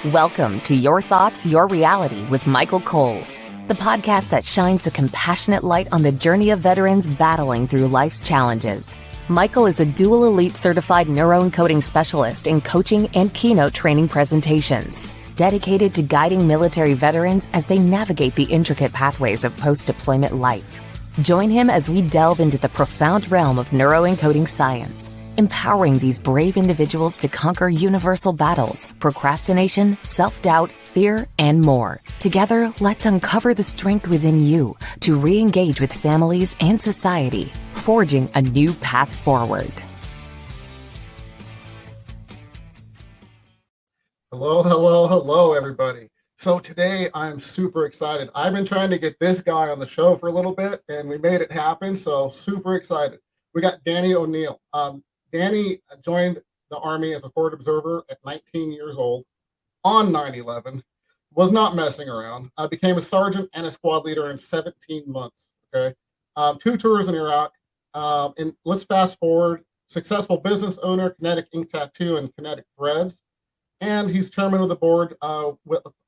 Welcome to Your Thoughts, Your Reality with Michael Cole, the podcast that shines a compassionate light on the journey of veterans battling through life's challenges. Michael is a dual elite certified neuroencoding specialist in coaching and keynote training presentations, dedicated to guiding military veterans as they navigate the intricate pathways of post-deployment life. Join him as we delve into the profound realm of neuroencoding science, empowering these brave individuals to conquer universal battles, procrastination, self-doubt, fear, and more. Together, let's uncover the strength within you to re-engage with families and society, forging a new path forward. Hello, everybody. So today I'm super excited. I've been trying to get this guy on the show for a little bit, and we made it happen, so super excited. We got Danny O'Neill. Danny joined the Army as a forward observer at 19 years old on 9/11, was not messing around. Became a sergeant and a squad leader in 17 months, okay? 2 tours in Iraq. And let's fast forward. Successful business owner, Kinetic Ink Tattoo and Kinetic Threads. And he's chairman of the board on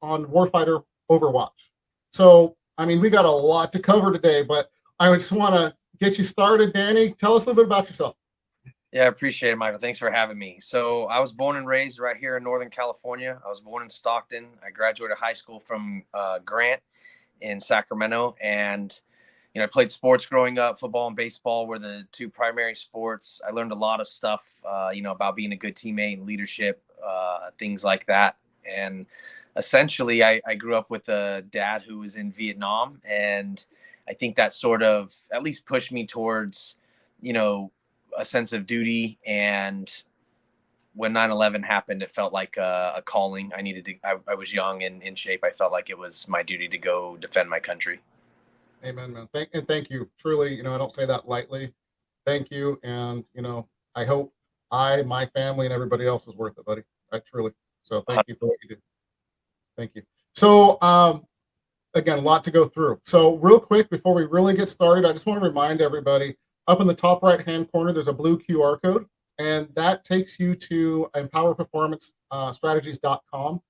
Warfighter Overwatch. So, I mean, we got a lot to cover today, but I just want to get you started. Danny, tell us a little bit about yourself. Yeah, I appreciate it, Michael. Thanks for having me. So I was born and raised right here in Northern California. I was born in Stockton. I graduated high school from Grant in Sacramento. And, I played sports growing up. Football and baseball were the 2 primary sports. I learned a lot of stuff, about being a good teammate and leadership, things like that. And essentially, I grew up with a dad who was in Vietnam. And I think that sort of at least pushed me towards, a sense of duty. And when 9/11 happened, it felt like a calling. I was young and in shape. I felt like it was my duty to go defend my country. Amen, man. Thank you. Truly, I don't say that lightly. Thank you. And, I hope my family and everybody else is worth it, buddy. Truly. So thank you for what you do. Thank you. So, again, a lot to go through. So real quick, before we really get started, I just want to remind everybody, up in the top right-hand corner, there's a blue QR code, and that takes you to empowerperformancestrategies.com.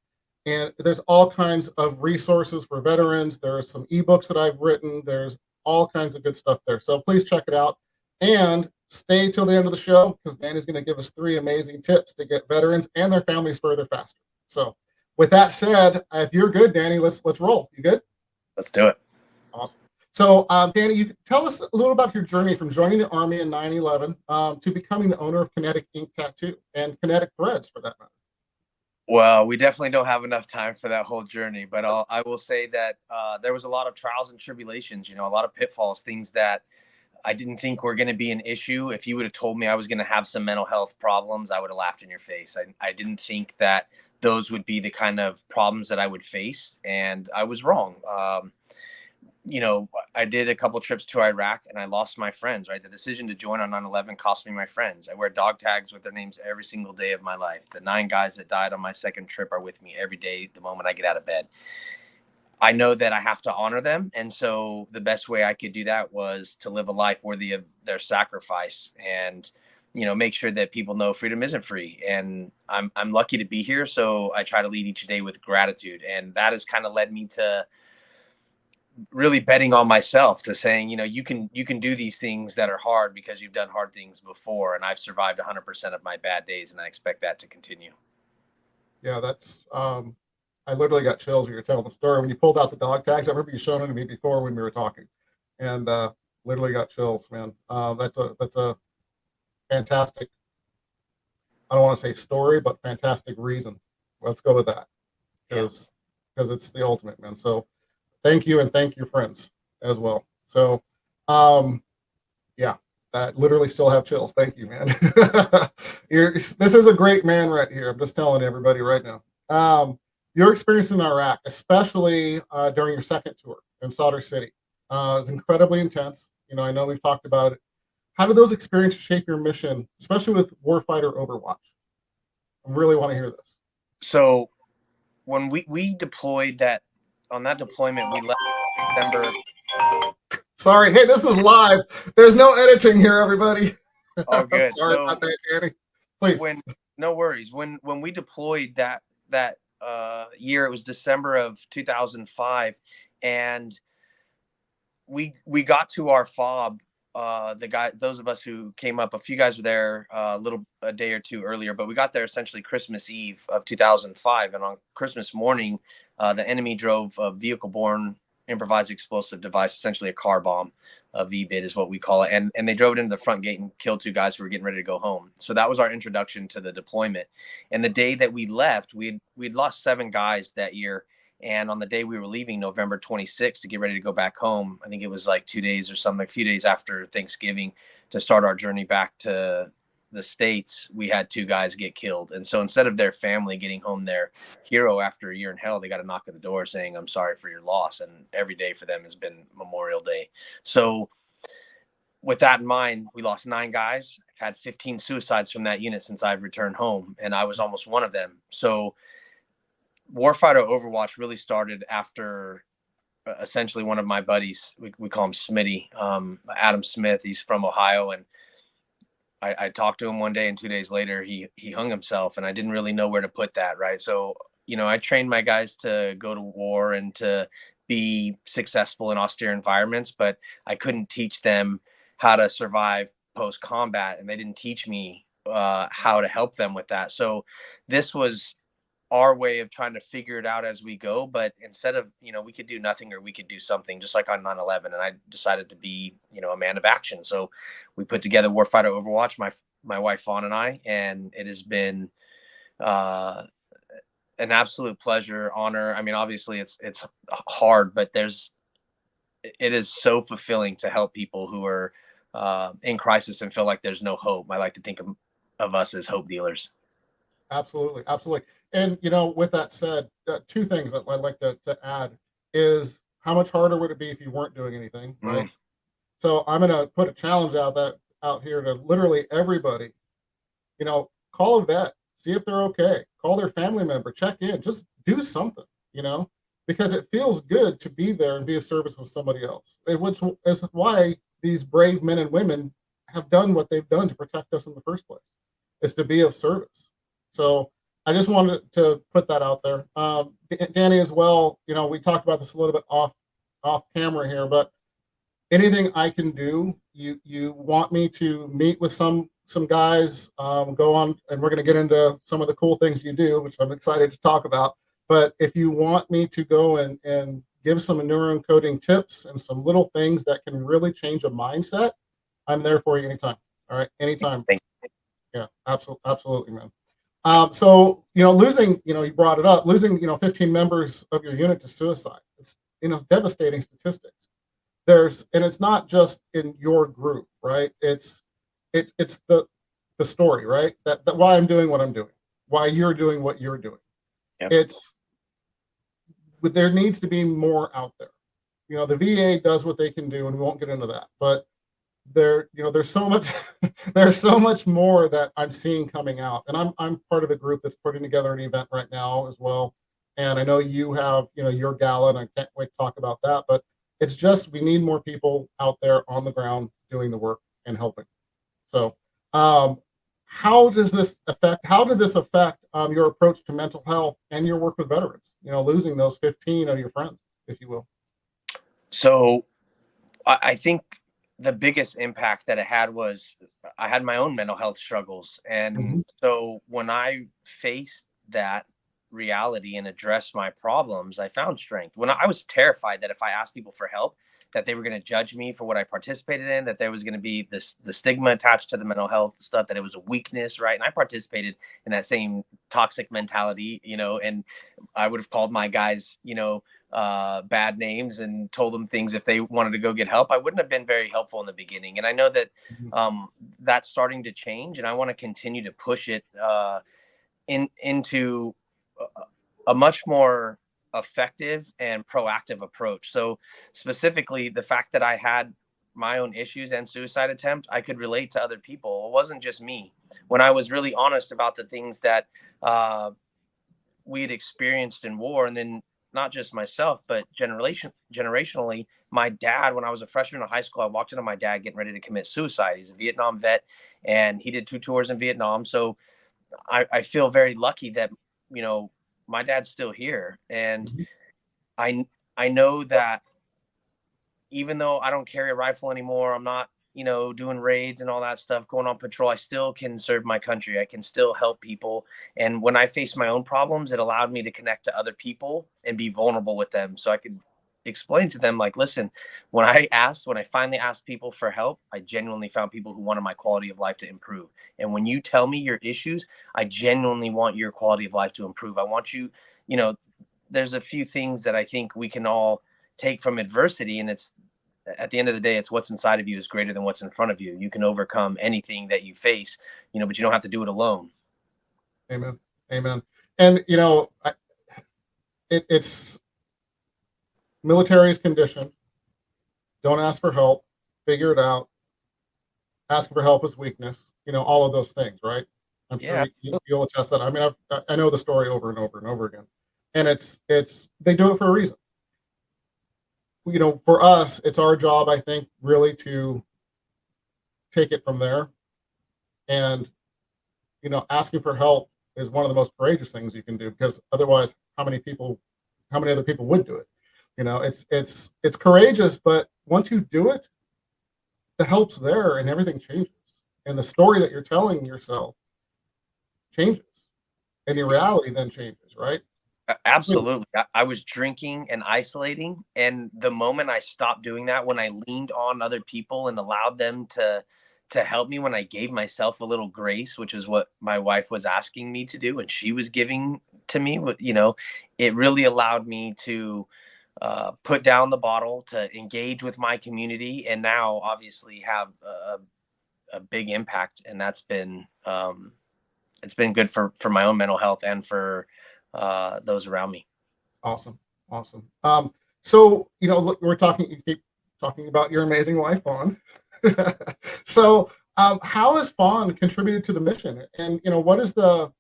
And there's all kinds of resources for veterans. There's some ebooks that I've written. There's all kinds of good stuff there. So please check it out. And stay till the end of the show, because Danny's going to give us 3 amazing tips to get veterans and their families further faster. So with that said, if you're good, Danny, let's roll. You good? Let's do it. Awesome. So, Danny, you tell us a little about your journey from joining the Army in 9/11 to becoming the owner of Kinetic Ink Tattoo and Kinetic Threads, for that matter. Well, we definitely don't have enough time for that whole journey, but I will say that there was a lot of trials and tribulations, a lot of pitfalls, things that I didn't think were going to be an issue. If you would have told me I was going to have some mental health problems, I would have laughed in your face. I didn't think that those would be the kind of problems that I would face, and I was wrong. I did a couple trips to Iraq and I lost my friends, right? The decision to join on 9/11 cost me my friends. I wear dog tags with their names every single day of my life. The 9 guys that died on my second trip are with me every day, the moment I get out of bed. I know that I have to honor them. And so the best way I could do that was to live a life worthy of their sacrifice and, make sure that people know freedom isn't free. And I'm lucky to be here. So I try to lead each day with gratitude. And that has kind of led me to really betting on myself, to saying, you can do these things that are hard because you've done hard things before. And I've survived 100% of my bad days. And I expect that to continue. Yeah, that's, I literally got chills when you were telling the story. When you pulled out the dog tags, I remember you showing them to me before when we were talking, and literally got chills, man. That's a fantastic, I don't want to say story, but fantastic reason. Let's go with that, because it's the ultimate, man. So thank you, and thank your friends as well. So, that literally still have chills. Thank you, man. This is a great man right here. I'm just telling everybody right now. Your experience in Iraq, especially during your second tour in Sadr City, is incredibly intense. I know we've talked about it. How did those experiences shape your mission, especially with Warfighter Overwatch? I really want to hear this. So when we deployed on that deployment, we left December. Sorry. Hey, this is live. There's no editing here, everybody. Oh, good. Sorry about that, Danny. Please. No worries. When we deployed that year. It was December of 2005, and we got to our fob. Those of us who came up, a few guys were there a day or two earlier, but we got there essentially Christmas Eve of 2005. And on Christmas morning, the enemy drove a vehicle-borne improvised explosive device, essentially a car bomb. A VBID is what we call it. And they drove it into the front gate and killed two guys who were getting ready to go home. So that was our introduction to the deployment. And the day that we left, we'd lost 7 guys that year. And on the day we were leaving, November 26th, to get ready to go back home, I think it was like 2 days or something, a few days after Thanksgiving, to start our journey back to the States, we had 2 guys get killed. And so instead of their family getting home their hero after a year in hell, they got a knock at the door saying, "I'm sorry for your loss." And every day for them has been Memorial Day. So with that in mind, we lost 9 guys. I've had 15 suicides from that unit since I've returned home, and I was almost one of them. So Warfighter Overwatch really started after essentially one of my buddies. We call him Smitty, Adam Smith. He's from Ohio, and I talked to him one day, and 2 days later he hung himself, and I didn't really know where to put that. Right. So, I trained my guys to go to war and to be successful in austere environments, but I couldn't teach them how to survive post combat, and they didn't teach me how to help them with that. So this was our way of trying to figure it out as we go. But instead of, we could do nothing or we could do something, just like on 9/11. And I decided to be, a man of action. So we put together Warfighter Overwatch, my wife, Fawn, and I, and it has been an absolute pleasure, honor. I mean, obviously it's hard, but it is so fulfilling to help people who are in crisis and feel like there's no hope. I like to think of us as hope dealers. Absolutely. Absolutely. And, with that said, 2 things that I'd like to add is how much harder would it be if you weren't doing anything, right? So I'm going to put a challenge out here to literally everybody, call a vet, see if they're okay, call their family member, check in, just do something, because it feels good to be there and be of service with somebody else, which is why these brave men and women have done what they've done to protect us in the first place, is to be of service. So I just wanted to put that out there. Danny, as well, we talked about this a little bit off camera here, but anything I can do, you want me to meet with some guys, go on, and we're going to get into some of the cool things you do, which I'm excited to talk about. But if you want me to go and give some neuroencoding tips and some little things that can really change a mindset, I'm there for you anytime. All right, anytime. Yeah, absolutely, man. So, losing, you brought it up, losing, 15 members of your unit to suicide. It's, devastating statistics. And it's not just in your group, right? It's the story, right? That why I'm doing what I'm doing, why you're doing what you're doing. Yep. There needs to be more out there. The VA does what they can do, and we won't get into that, but there's so much there's so much more that I'm seeing coming out, and I'm part of a group that's putting together an event right now as well. And I know you have your gala, and I can't wait to talk about that. But it's just, we need more people out there on the ground doing the work and helping. So how did this affect your approach to mental health and your work with veterans, losing those 15 of your friends, if you will? So I think the biggest impact that it had was I had my own mental health struggles. And so when I faced that reality and addressed my problems, I found strength. When I was terrified that if I asked people for help, that they were going to judge me for what I participated in, that there was going to be the stigma attached to the mental health stuff, that it was a weakness, right? And I participated in that same toxic mentality, and I would have called my guys, bad names and told them things if they wanted to go get help. I wouldn't have been very helpful in the beginning. And I know that that's starting to change, and I want to continue to push it into a much more effective and proactive approach. So specifically, the fact that I had my own issues and suicide attempt, I could relate to other people. It wasn't just me. When I was really honest about the things that we had experienced in war, and then not just myself, but generationally, my dad, when I was a freshman in high school, I walked into my dad getting ready to commit suicide. He's a Vietnam vet, and he did 2 tours in Vietnam. So I feel very lucky that, my dad's still here. And Mhm. I know that even though I don't carry a rifle anymore, I'm not, doing raids and all that stuff, going on patrol, I still can serve my country. I can still help people. And when I faced my own problems, it allowed me to connect to other people and be vulnerable with them. So I could explain to them, like, listen, when I finally asked people for help, I genuinely found people who wanted my quality of life to improve. And when you tell me your issues, I genuinely want your quality of life to improve. I want you, you know, there's a few things that I think we can all take from adversity, and it's at the end of the day, it's what's inside of you is greater than what's in front of you. You can overcome anything that you face, but you don't have to do it alone. Amen. Amen. And it's military's condition. Don't ask for help. Figure it out. Asking for help is weakness. All of those things, right? I'm sure Yeah. you'll attest that. I mean, I know the story over and over and over again, and it's they do it for a reason. For us, it's our job, I think, really to take it from there. And asking for help is one of the most courageous things you can do, because otherwise, how many other people would do it? It's courageous, but once you do it, the help's there and everything changes. And the story that you're telling yourself changes. And your reality then changes, right? Absolutely. I was drinking and isolating. And the moment I stopped doing that, when I leaned on other people and allowed them to help me, when I gave myself a little grace, which is what my wife was asking me to do, and she was giving to me, it really allowed me to put down the bottle, to engage with my community, and now obviously have a big impact. And that's been it's been good for my own mental health and for those around me. Awesome. Awesome. So, look, you keep talking about your amazing wife, Fawn. So, how has Fawn contributed to the mission? And, what is the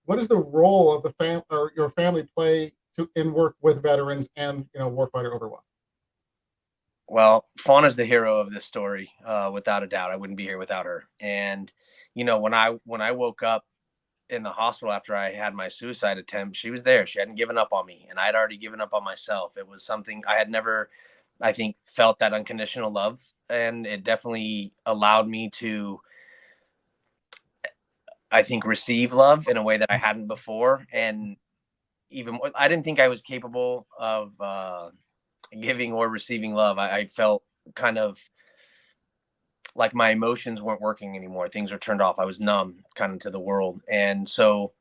role of the or your family play in work with veterans and, Warfighter Overwatch? Well, Fauna's the hero of this story, without a doubt. I wouldn't be here without her. And, when I woke up in the hospital after I had my suicide attempt, she was there. She hadn't given up on me, and I had already given up on myself. It was something I had never, I think, felt that unconditional love, and it definitely allowed me to, I think, receive love in a way that I hadn't before. And even I didn't think I was capable of giving or receiving love. I felt kind of like my emotions weren't working anymore. Things were turned off. I was numb kind of to the world. And so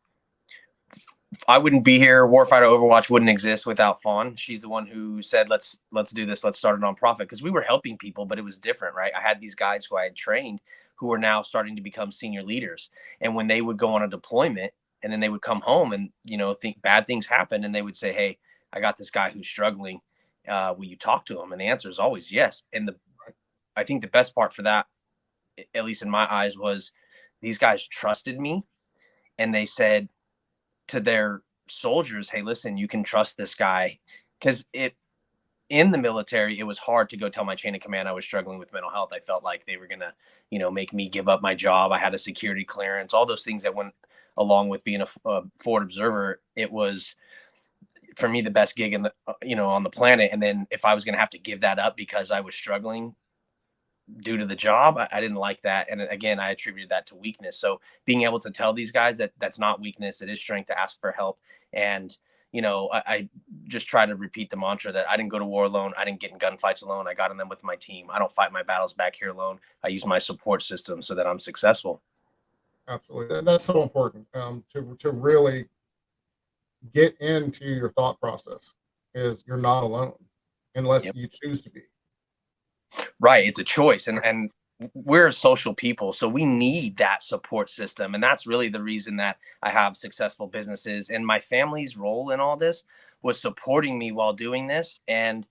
I wouldn't be here. Warfighter Overwatch wouldn't exist without Fawn. She's the one who said, let's do this. Let's start a nonprofit, because we were helping people, but it was different, right? I had these guys who I had trained who are now starting to become senior leaders. And when they would go on a deployment and then they would come home and, think bad things happen, and they would say, hey, I got this guy who's struggling. Will you talk to him? And the answer is always yes. And I think the best part for that, at least in my eyes, was these guys trusted me, and they said to their soldiers, hey, listen, you can trust this guy. Because in the military, it was hard to go tell my chain of command I was struggling with mental health. I felt like they were going to, make me give up my job. I had a security clearance, all those things that went along with being a forward observer. It was, for me, the best gig on the planet. And then if I was going to have to give that up because I was struggling due to the job, I didn't like that. And again, I attributed that to weakness. So being able to tell these guys that that's not weakness, it is strength to ask for help. And, I just try to repeat the mantra that I didn't go to war alone. I didn't get in gunfights alone. I got in them with my team. I don't fight my battles back here alone. I use my support system so that I'm successful. Absolutely. That's so important, to really get into your thought process, is you're not alone unless Yep. you choose to be. Right. It's a choice. And we're social people, so we need that support system. And that's really the reason that I have successful businesses. And my family's role in all this was supporting me while doing this. And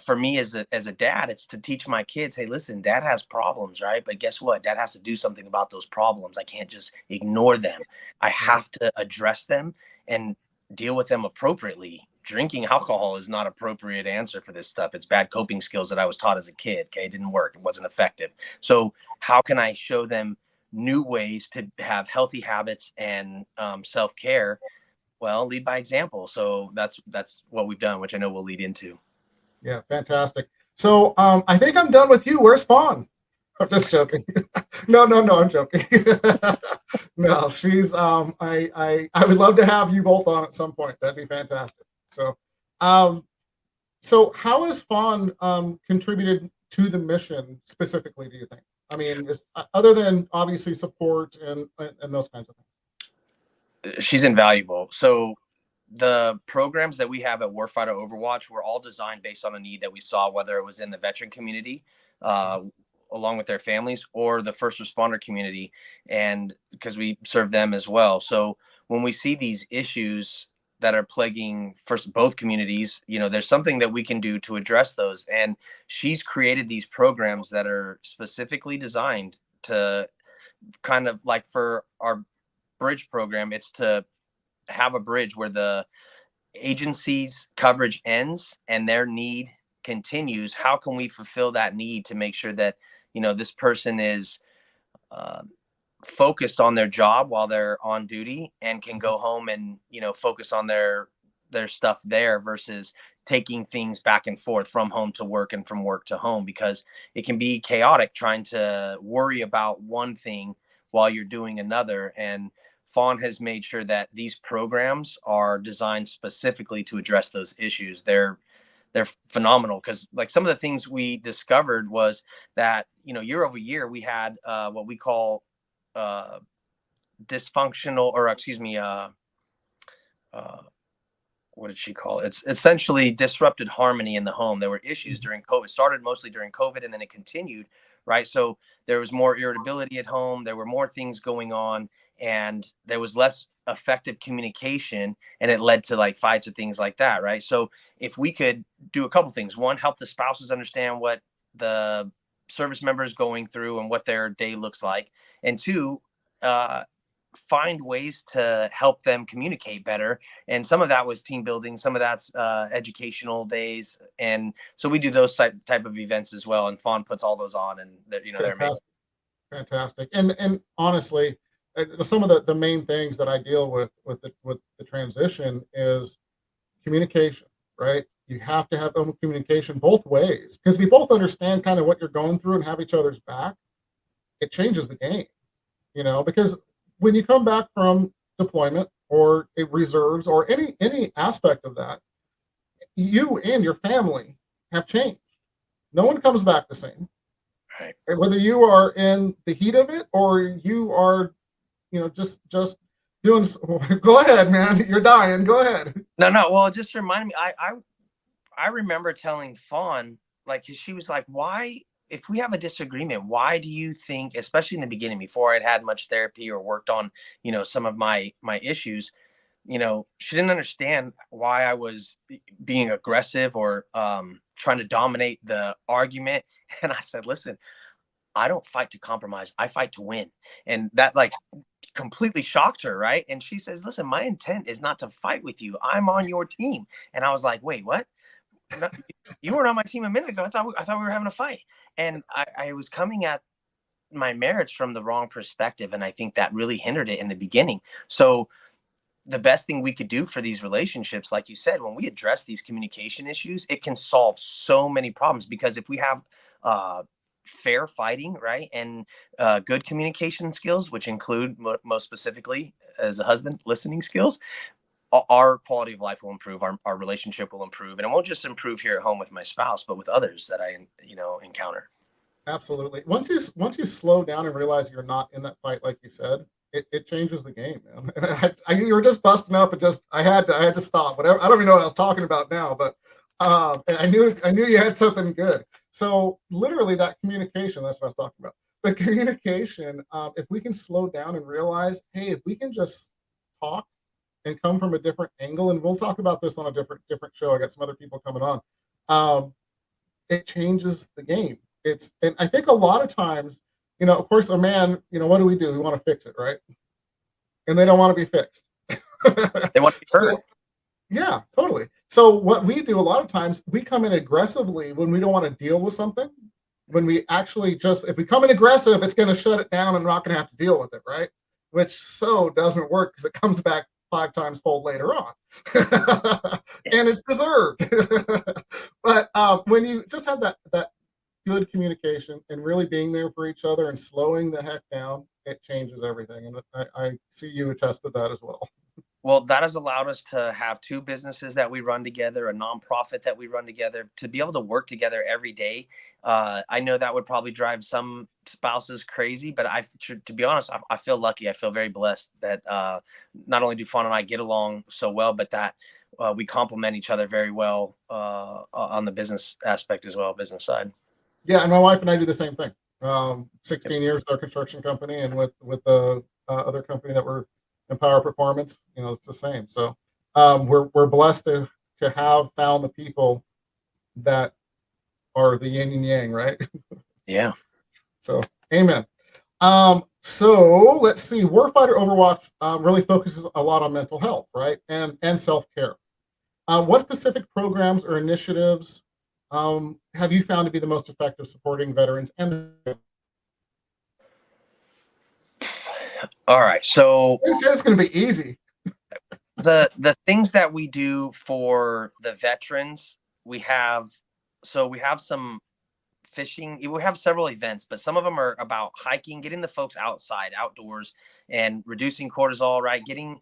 for me as a dad, it's to teach my kids, hey, listen, dad has problems, right? But guess what? Dad has to do something about those problems. I can't just ignore them. I have to address them and deal with them appropriately. Drinking alcohol is not appropriate answer for this stuff. It's bad coping skills that I was taught as a kid. Okay. It didn't work. It wasn't effective. So how can I show them new ways to have healthy habits and self-care well, lead by example. So that's what we've done, which I know we'll lead into. Yeah, fantastic. So I think I'm done with you. Where's Fawn? I'm just joking. No, I'm joking. No, she's I would love to have you both on at some point. That'd be fantastic. So um so how has Fawn contributed to the mission specifically, do you think? I mean, other than obviously support and those kinds of things. She's invaluable. So the programs that we have at Warfighter Overwatch were all designed based on a need that we saw, whether it was in the veteran community, along with their families, or the first responder community, and because we serve them as well. So when we see these issues that are plaguing both communities, there's something that we can do to address those. And she's created these programs that are specifically designed to kind of like, for our bridge program, it's to have a bridge where the agency's coverage ends and their need continues. How can we fulfill that need to make sure that this person is focused on their job while they're on duty and can go home and focus on their stuff there, versus taking things back and forth from home to work and from work to home, because it can be chaotic trying to worry about one thing while you're doing another. And Fawn has made sure that these programs are designed specifically to address those issues. They're phenomenal, because like some of the things we discovered was that year over year we had what we call dysfunctional, or excuse me, what did she call it? It's essentially disrupted harmony in the home. There were issues during COVID. It started mostly during COVID, and then it continued, right? So there was more irritability at home. There were more things going on, and there was less effective communication, and it led to like fights or things like that, right? So if we could do a couple things: one, help the spouses understand what the service member is going through and what their day looks like, and two, find ways to help them communicate better. And some of that was team building, some of that's educational days, and so we do those type of events as well, and Fawn puts all those on, and they're amazing. Fantastic. And honestly, some of the main things that I deal with the transition is communication, right? You have to have open communication both ways, because we both understand kind of what you're going through and have each other's back. It changes the game, because when you come back from deployment or reserves or any aspect of that, you and your family have changed. No one comes back the same. Right. Whether you are in the heat of it or you are, just doing. Go ahead, man. You're dying. Go ahead. No. Well, it just reminded me. I remember telling Fawn, like, she was like, "Why? If we have a disagreement, why do you think?" Especially in the beginning, before I'd had much therapy or worked on, some of my issues, she didn't understand why I was being aggressive or trying to dominate the argument. And I said, "Listen, I don't fight to compromise. I fight to win." And that like completely shocked her, right? And she says, "Listen, my intent is not to fight with you. I'm on your team." And I was like, "Wait, what? No, you weren't on my team a minute ago. I thought we were having a fight." And I was coming at my marriage from the wrong perspective, and I think that really hindered it in the beginning. So the best thing we could do for these relationships, like you said, when we address these communication issues, it can solve so many problems. Because if we have fair fighting, right, and good communication skills, which include most specifically, as a husband, listening skills, our quality of life will improve, our relationship will improve, and it won't just improve here at home with my spouse, but with others that I encounter. Absolutely. Once you slow down and realize you're not in that fight, like you said, it changes the game, man. And you were just busting up, and just I had to stop. Whatever. I don't even know what I was talking about now, but I knew you had something good. So literally, that communication. That's what I was talking about. The communication. If we can slow down and realize, hey, if we can just talk and come from a different angle, and we'll talk about this on a different show. I got some other people coming on. It changes the game. And I think a lot of times, of course, a man, what do? We want to fix it, right? And they don't want to be fixed. They want to be heard. Yeah, totally. So what we do a lot of times, we come in aggressively when we don't want to deal with something. When we actually if we come in aggressive, it's going to shut it down and we're not going to have to deal with it, right? Which doesn't work, because it comes back 5 times fold later on. And it's deserved. But when you just have that good communication and really being there for each other and slowing the heck down, it changes everything. And I see you attest to that as well. Well, that has allowed us to have 2 businesses that we run together, a nonprofit that we run together, to be able to work together every day. I know that would probably drive some spouses crazy, but to be honest, I feel lucky. I feel very blessed that not only do Fawn and I get along so well, but that we complement each other very well on the business aspect as well, business side. Yeah, and my wife and I do the same thing. 16 years with our construction company, and with the other company that we're Empower Performance, it's the same. So we're blessed to have found the people that are the yin and yang, right? Yeah. So amen. So let's see. Warfighter Overwatch really focuses a lot on mental health, right, and self-care. What specific programs or initiatives have you found to be the most effective supporting veterans? And all right, so it's going to be easy. The things that we do for the veterans, we have some fishing. We have several events, but some of them are about hiking, getting the folks outside, outdoors, and reducing cortisol, right? Getting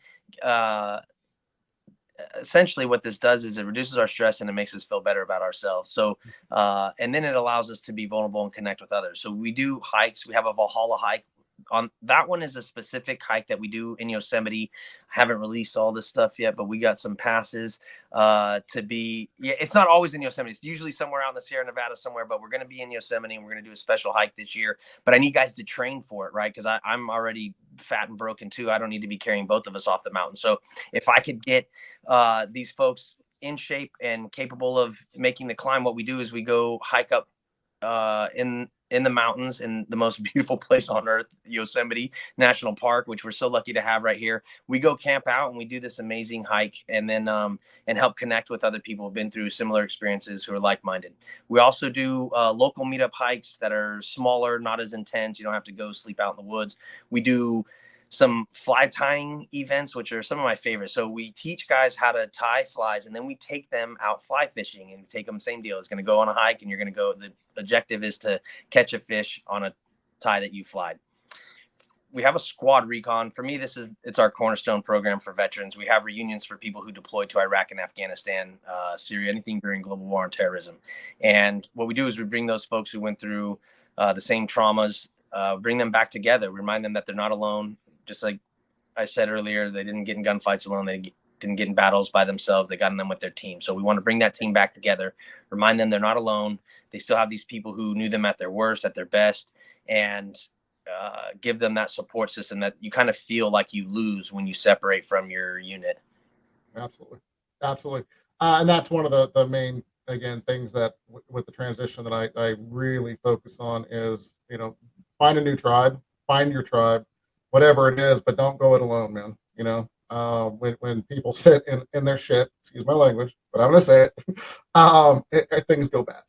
essentially what this does is it reduces our stress and it makes us feel better about ourselves. So and then it allows us to be vulnerable and connect with others. So we do hikes. We have a Valhalla hike. On that one is a specific hike that we do in Yosemite. I haven't released all this stuff yet, but we got some passes to be. Yeah, it's not always in Yosemite. It's usually somewhere out in the Sierra Nevada somewhere, but we're going to be in Yosemite and we're going to do a special hike this year. But I need guys to train for it, right? Because I'm already fat and broken too. I don't need to be carrying both of us off the mountain. So if I could get these folks in shape and capable of making the climb, what we do is we go hike up in the mountains in the most beautiful place on earth, Yosemite National Park, which we're so lucky to have right here. We go camp out and we do this amazing hike, and then and help connect with other people who've been through similar experiences who are like-minded. We also do local meetup hikes that are smaller, not as intense. You don't have to go sleep out in the woods. We do some fly tying events, which are some of my favorites. So we teach guys how to tie flies, and then we take them out fly fishing and take them same deal. It's going to go on a hike and you're going to go. The objective is to catch a fish on a tie that you flied. We have a squad recon. For me, it's our cornerstone program for veterans. We have reunions for people who deployed to Iraq and Afghanistan, Syria, anything during global war and terrorism. And what we do is we bring those folks who went through the same traumas, bring them back together, remind them that they're not alone. Just like I said earlier, they didn't get in gunfights alone. They didn't get in battles by themselves. They got in them with their team. So we want to bring that team back together, remind them they're not alone. They still have these people who knew them at their worst, at their best, and give them that support system that you kind of feel like you lose when you separate from your unit. Absolutely. And that's one of the main, again, things that with the transition that I really focus on is, find a new tribe, find your tribe, whatever it is, but don't go it alone, man. When people sit in their shit, excuse my language, but I'm going to say it, things go bad.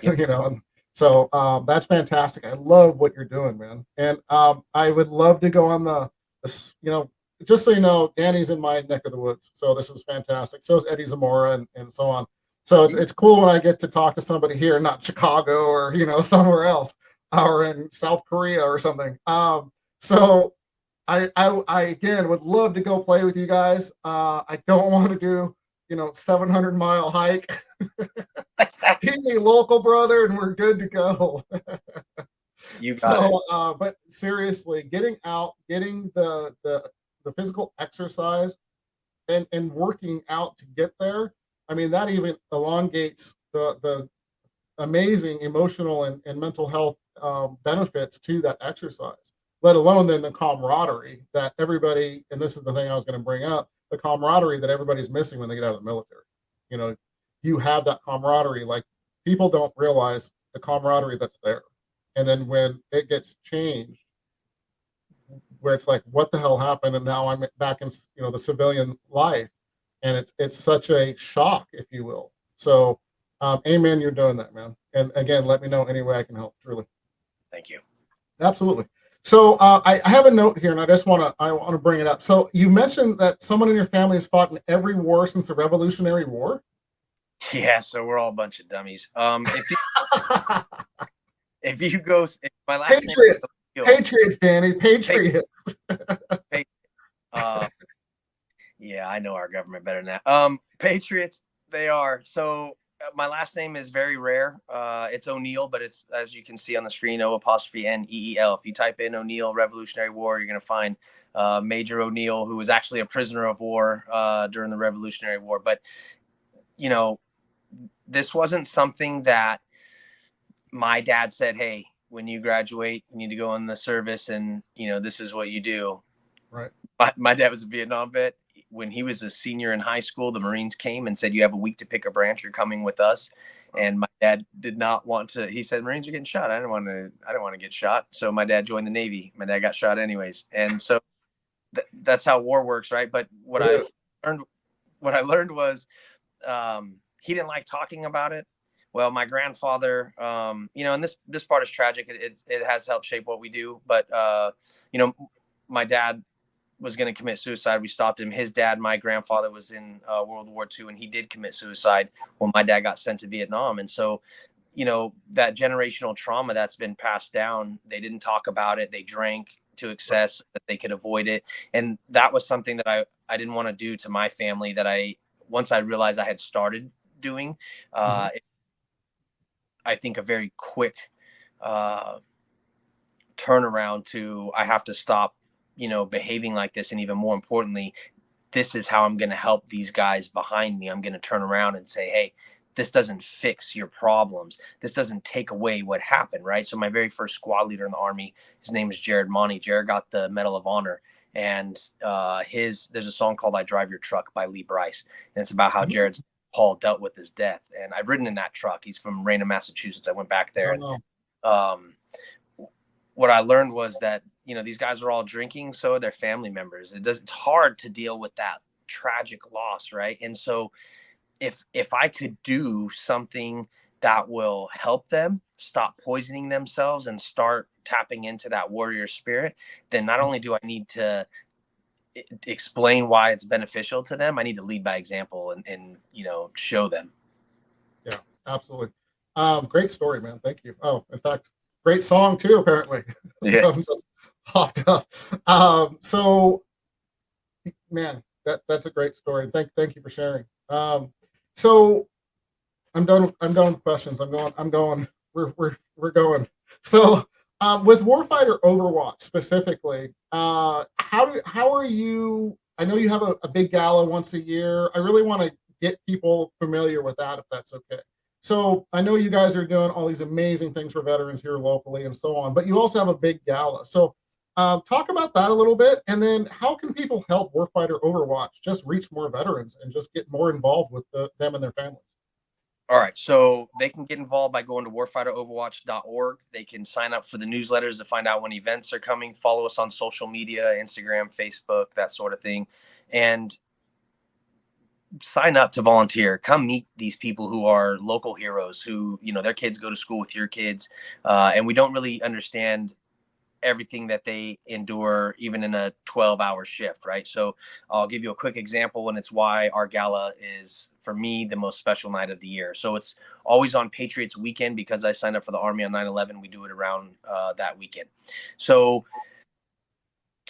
Yep. So that's fantastic. I love what you're doing, man. And I would love to go on the just so you know, Danny's in my neck of the woods. So this is fantastic. So is Eddie Zamora and so on. So it's cool when I get to talk to somebody here, not Chicago or, somewhere else, or in South Korea or something. So I again would love to go play with you guys. I don't want to do 700-mile hike. Keep me local, brother, and we're good to go. You got it. But seriously, getting out, getting the physical exercise and working out to get there. I mean, that even elongates the amazing emotional and mental health benefits to that exercise, let alone then the camaraderie that everybody, and this is the thing I was going to bring up, the camaraderie that everybody's missing when they get out of the military. You have that camaraderie. Like, people don't realize the camaraderie that's there. And then when it gets changed, where it's like, what the hell happened? And now I'm back in, the civilian life. And it's such a shock, if you will. So, amen, you're doing that, man. And again, let me know any way I can help, truly. Thank you. Absolutely. So I have a note here, and I want to bring it up. So you mentioned that someone in your family has fought in every war since the Revolutionary War. Yeah, so we're all a bunch of dummies. If my last name is Patriots, Neel, Patriots, Danny, Patriots. Patriots. Uh, yeah, I know our government better than that. Patriots, they are. So my last name is very rare. It's O'Neill, but it's, as you can see on the screen, O''Neel. If you type in O'Neill Revolutionary War, you're going to find Major O'Neill, who was actually a prisoner of war during the Revolutionary War. But, you know, this wasn't something that my dad said, hey, when you graduate, you need to go in the service and, this is what you do. Right. My dad was a Vietnam vet. When he was a senior in high school, the Marines came and said, you have a week to pick a branch. You're coming with us. And my dad did not want to. He said, Marines are getting shot. I didn't want to get shot. So my dad joined the Navy. My dad got shot anyways. And so that's how war works. Right. But what I learned was, he didn't like talking about it. Well, my grandfather, and this part is tragic. It has helped shape what we do. But, my dad was going to commit suicide. We stopped him. His dad, my grandfather, was in World War II, and he did commit suicide when my dad got sent to Vietnam. And so, that generational trauma that's been passed down, they didn't talk about it. They drank to excess so that they could avoid it. And that was something that I didn't want to do to my family, that once I realized I had started doing, I think a very quick turnaround to, I have to stop, behaving like this. And even more importantly, this is how I'm going to help these guys behind me. I'm going to turn around and say, hey, this doesn't fix your problems. This doesn't take away what happened, right? So my very first squad leader in the Army, his name is Jared Monty. Jared got the Medal of Honor. And there's a song called I Drive Your Truck by Lee Bryce. And it's about how Jared's Paul dealt with his death. And I've ridden in that truck. He's from Raynham, Massachusetts. I went back there. And what I learned was that, these guys are all drinking. So are their family members. It's hard to deal with that tragic loss. Right. And so if I could do something that will help them stop poisoning themselves and start tapping into that warrior spirit, then not only do I need to explain why it's beneficial to them, I need to lead by example and show them. Yeah, absolutely. Great story, man. Thank you. Oh, in fact, great song too, apparently. Yeah. So I'm just hopped up. So man, that's a great story. Thank you for sharing. So I'm done with questions. I'm going. We're going. So with Warfighter Overwatch specifically, how are you? I know you have a big gala once a year. I really want to get people familiar with that, if that's okay. So I know you guys are doing all these amazing things for veterans here locally and so on, but you also have a big gala. So talk about that a little bit, and then how can people help Warfighter Overwatch just reach more veterans and just get more involved with them and their families? All right. So they can get involved by going to warfighteroverwatch.org. They can sign up for the newsletters to find out when events are coming. Follow us on social media, Instagram, Facebook, that sort of thing. And sign up to volunteer. Come meet these people who are local heroes who, their kids go to school with your kids. And we don't really understand everything that they endure, even in a 12-hour shift, right? So I'll give you a quick example, and it's why our gala is, for me, the most special night of the year. So it's always on Patriots weekend, because I signed up for the Army on 9/11. We do it around that weekend. So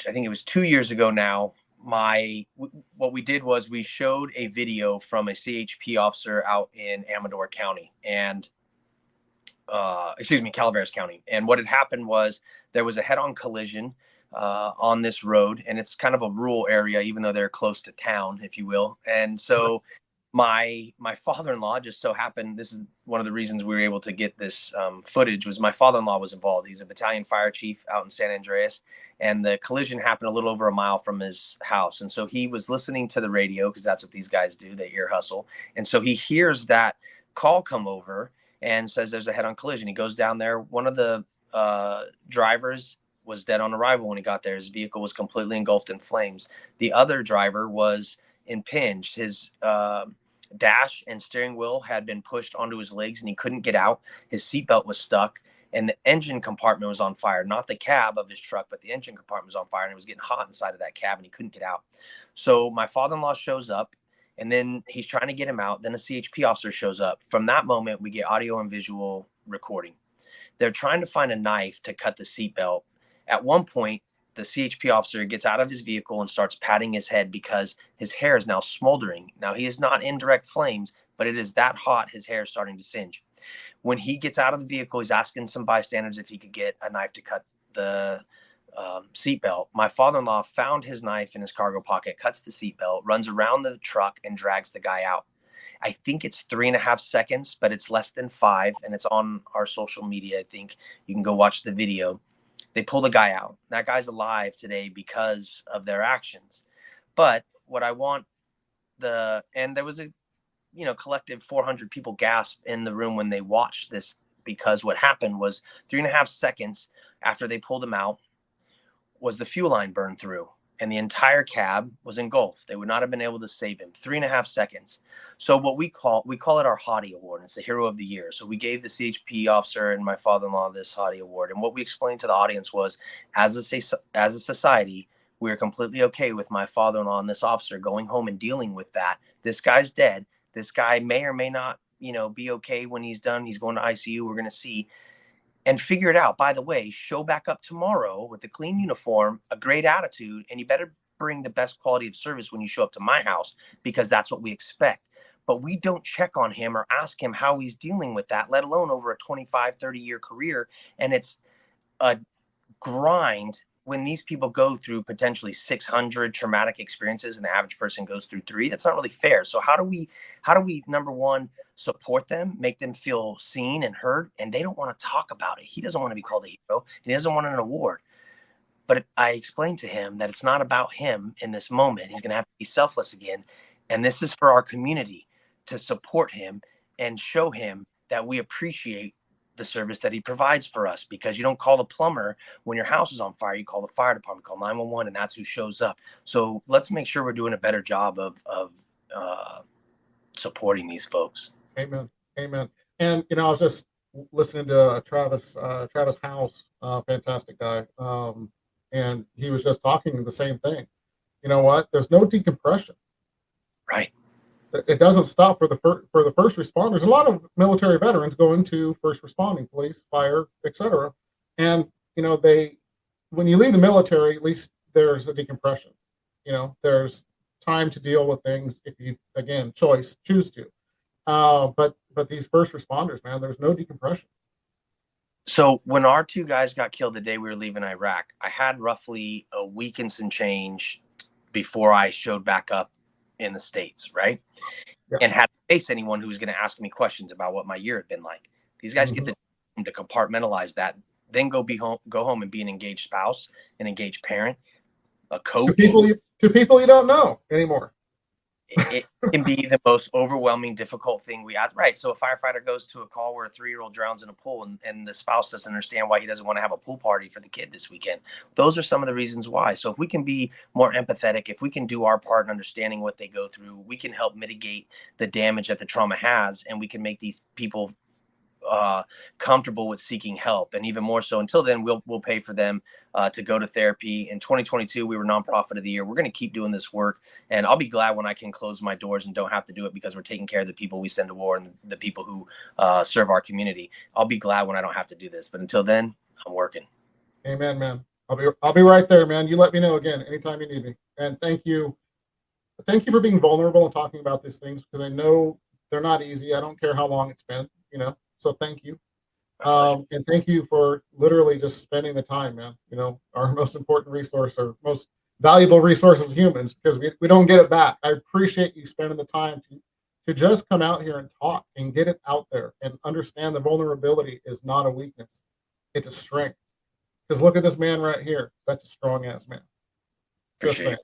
I think it was 2 years ago now, what we did was we showed a video from a CHP officer out in Amador County, and Calaveras County. And what had happened was there was a head-on collision on this road, and it's kind of a rural area, even though they're close to town, if you will. And so my father-in-law, just so happened, this is one of the reasons we were able to get this footage, was my father-in-law was involved. He's a battalion fire chief out in San Andreas, and the collision happened a little over a mile from his house. And so he was listening to the radio, because that's what these guys do, they ear hustle. And so he hears that call come over and says there's a head-on collision. He goes down there. One of the drivers was dead on arrival when he got there. His vehicle was completely engulfed in flames. The other driver was impinged. His dash and steering wheel had been pushed onto his legs, and he couldn't get out. His seatbelt was stuck, and the engine compartment was on fire, not the cab of his truck, but the engine compartment was on fire, and it was getting hot inside of that cab, and he couldn't get out. So my father-in-law shows up, and then he's trying to get him out. Then a CHP officer shows up. From that moment, we get audio and visual recording. They're trying to find a knife to cut the seatbelt. At one point, the CHP officer gets out of his vehicle and starts patting his head because his hair is now smoldering. Now, he is not in direct flames, but it is that hot, his hair is starting to singe. When he gets out of the vehicle, he's asking some bystanders if he could get a knife to cut the seatbelt. My father-in-law found his knife in his cargo pocket, cuts the seatbelt, runs around the truck, and drags the guy out. I think it's 3.5 seconds, but it's less than 5, and it's on our social media. I think you can go watch the video. They pull the guy out. That guy's alive today because of their actions. But what I want and there was a, collective 400 people gasp in the room when they watched this, because what happened was 3.5 seconds after they pulled him out was the fuel line burned through, and the entire cab was engulfed. They would not have been able to save him. 3.5 seconds. So what we call it our Hottie Award. It's the Hero of the Year. So we gave the CHP officer and my father-in-law this Hottie Award. And what we explained to the audience was, as a society, we are completely okay with my father-in-law and this officer going home and dealing with that. This guy's dead. This guy may or may not, be okay when he's done. He's going to ICU. We're going to see. And figure it out. By the way, show back up tomorrow with a clean uniform, a great attitude, and you better bring the best quality of service when you show up to my house, because that's what we expect. But we don't check on him or ask him how he's dealing with that, let alone over a 25, 30-year career. And it's a grind when these people go through potentially 600 traumatic experiences and the average person goes through 3. That's not really fair. So how do we number one, support them, make them feel seen and heard? And they don't want to talk about it. He doesn't want to be called a hero, and he doesn't want an award. But I explained to him that it's not about him in this moment. He's going to have to be selfless again. And this is for our community to support him and show him that we appreciate the service that he provides for us, because you don't call the plumber when your house is on fire. You call the fire department, call 911, and that's who shows up. So let's make sure we're doing a better job of supporting these folks. Amen. Amen. And, I was just listening to Travis House, fantastic guy. And he was just talking the same thing. You know what? There's no decompression. Right. It doesn't stop for the first responders. A lot of military veterans go into first responding, police, fire, etc. And when you leave the military, at least there's a decompression. There's time to deal with things if you, again, choose to. But these first responders, man, there's no decompression. So when our 2 guys got killed the day we were leaving Iraq, I had roughly a week and some change before I showed back up in the States, right? Yeah. And had to face anyone who was going to ask me questions about what my year had been like. These guys get the time to compartmentalize that, then go home and be an engaged spouse, an engaged parent, a coach. To people you don't know anymore. It can be the most overwhelming, difficult thing we have. Right. So a firefighter goes to a call where a 3-year-old drowns in a pool, and the spouse doesn't understand why he doesn't want to have a pool party for the kid this weekend. Those are some of the reasons why. So if we can be more empathetic, if we can do our part in understanding what they go through, we can help mitigate the damage that the trauma has, and we can make these people comfortable with seeking help. And even more so, until then, we'll pay for them to go to therapy. In 2022, we were nonprofit of the year. We're going to keep doing this work, and I'll be glad when I can close my doors and don't have to do it, because we're taking care of the people we send to war and the people who serve our community. I'll be glad when I don't have to do this, but until then, I'm working. Amen, man. I'll be right there, man. You let me know again anytime you need me. And thank you for being vulnerable and talking about these things, because I know they're not easy. I don't care how long it's been, So thank you. And thank you for literally just spending the time, man. Our most important resource, our most valuable resource as humans, because we don't get it back. I appreciate you spending the time to just come out here and talk and get it out there and understand the vulnerability is not a weakness. It's a strength. Because look at this man right here. That's a strong ass man. Just saying.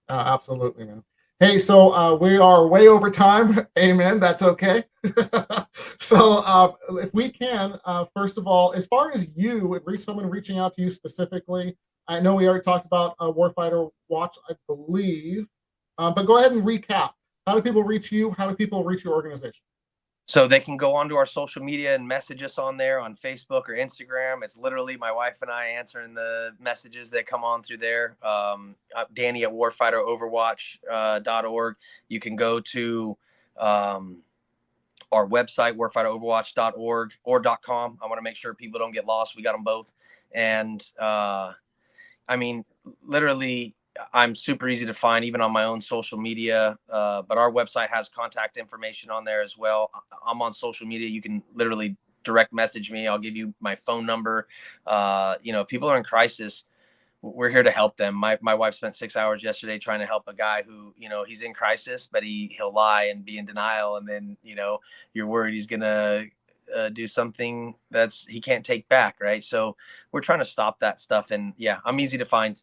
Absolutely, man. Hey, so we are way over time. Amen. That's okay. So if we can, first of all, as far as someone reaching out to you specifically, I know we already talked about Warfighter Watch, I believe, but go ahead and recap. How do people reach you? How do people reach your organization? So they can go onto our social media and message us on there on Facebook or Instagram. It's literally my wife and I answering the messages that come on through there. Danny at warfighteroverwatch.org. You can go to our website, warfighteroverwatch.org or .com. I want to make sure people don't get lost. We got them both. And I mean, literally, I'm super easy to find, even on my own social media. But our website has contact information on there as well. I'm on social media. You can literally direct message me. I'll give you my phone number. If people are in crisis, we're here to help them. My wife spent 6 hours yesterday trying to help a guy who, he's in crisis, but he'll lie and be in denial. And then, you're worried he's going to do something he can't take back. Right. So we're trying to stop that stuff. And yeah, I'm easy to find.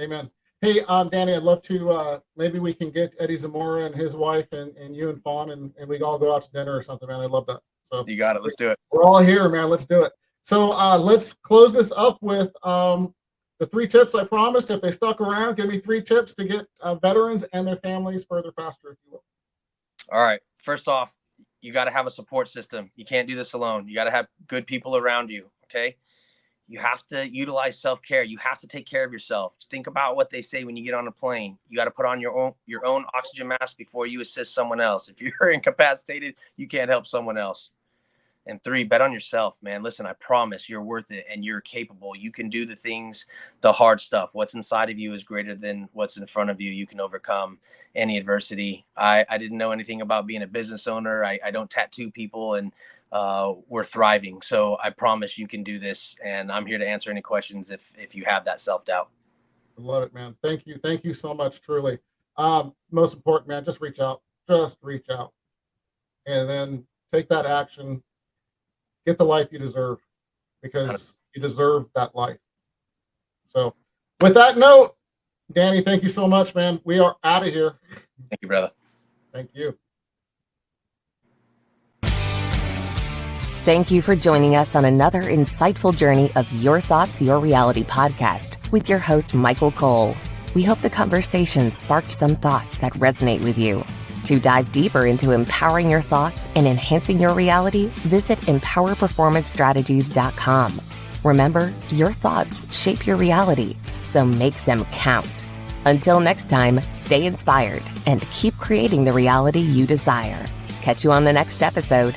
Amen. Hey, Danny, I'd love to, maybe we can get Eddie Zamora and his wife and you and Fawn and we all go out to dinner or something, man. I'd love that. So you got it. Let's do it. We're all here, man. Let's do it. So let's close this up with the 3 tips I promised. If they stuck around, give me 3 tips to get veterans and their families further faster, if you will. All right. First off, you got to have a support system. You can't do this alone. You got to have good people around you. Okay. You have to utilize self-care. You have to take care of yourself. Just think about what they say when you get on a plane. You got to put on your own oxygen mask before you assist someone else. If you're incapacitated, you can't help someone else. And 3, bet on yourself, man. Listen, I promise you're worth it and you're capable. You can do the things, the hard stuff. What's inside of you is greater than what's in front of you. You can overcome any adversity. I didn't know anything about being a business owner. I don't tattoo people, and we're thriving. So I promise you can do this. And I'm here to answer any questions if you have that self-doubt. I love it, man. Thank you. Thank you so much. Truly. Most important, man, just reach out, and then take that action. Get the life you deserve, because you deserve that life. So with that note, Danny, thank you so much, man. We are out of here. Thank you, brother. Thank you. Thank you for joining us on another insightful journey of Your Thoughts, Your Reality podcast with your host, Michael Cole. We hope the conversation sparked some thoughts that resonate with you. To dive deeper into empowering your thoughts and enhancing your reality, visit empowerperformancestrategies.com. Remember, your thoughts shape your reality, so make them count. Until next time, stay inspired and keep creating the reality you desire. Catch you on the next episode.